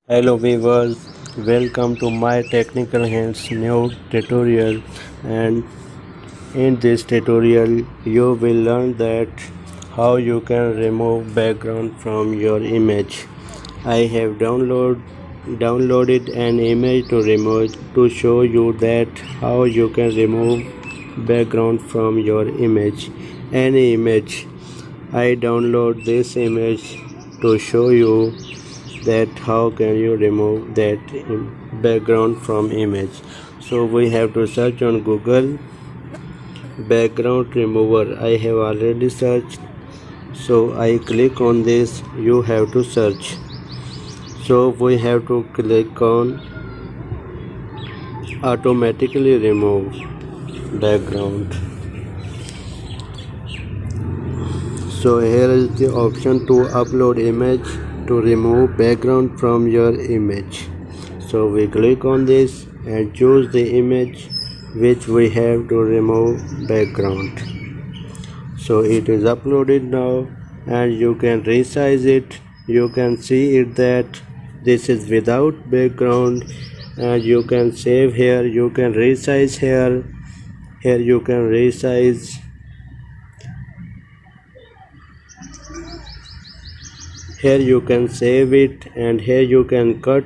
Hello viewers, welcome to my technical hands new tutorial, and in this tutorial you will learn that how you can remove background from your image. I have downloaded an image to remove to show you that how you can remove background from your image. Any image. I download this image to show you that how can you remove that background from image. So we have to search on Google background remover. I have already searched, so I click on this. You have to search, so we have to click on automatically remove background. So here is the option to upload image to remove background from your image. So we click on this and choose the image which we have to remove background. So it is uploaded now and you can resize it. You can see it that this is without background, and you can save here, you can resize here you can resize. Here you can save it, and here you can cut,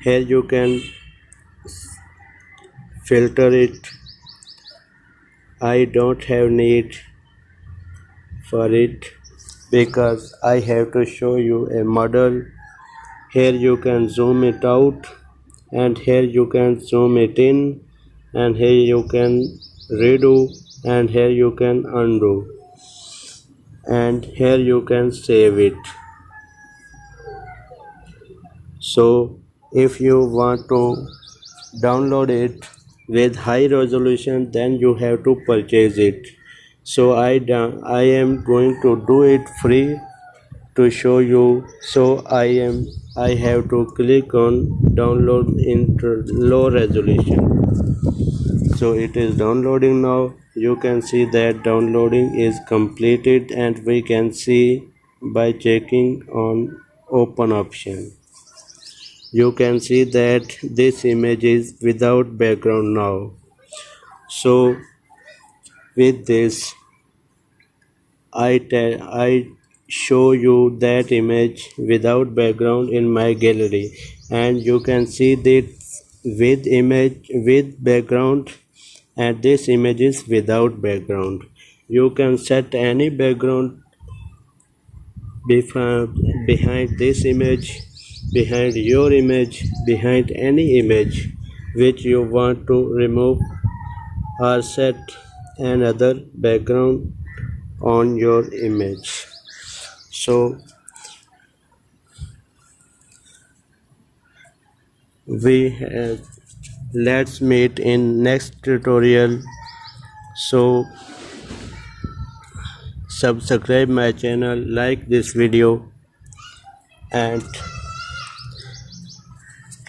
here you can filter it. I don't have need for it because I have to show you a model. Here you can zoom it out, and here you can zoom it in, and here you can redo, and here you can undo, and here you can save it. So if you want to download it with high resolution, then you have to purchase it. So I am going to do it free to show you. So I have to click on download in low resolution. So it is downloading now. You can see that downloading is completed, and we can see by checking on open option. You can see that this image is without background now. So with this I show you that image without background in my gallery, and you can see this with image with background, and this image is without background. You can set any background behind this image, behind your image, behind any image which you want to remove, or set another background on your image. So we have, let's meet in next tutorial. So subscribe my channel, like this video, and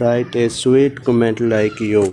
write a sweet comment like you.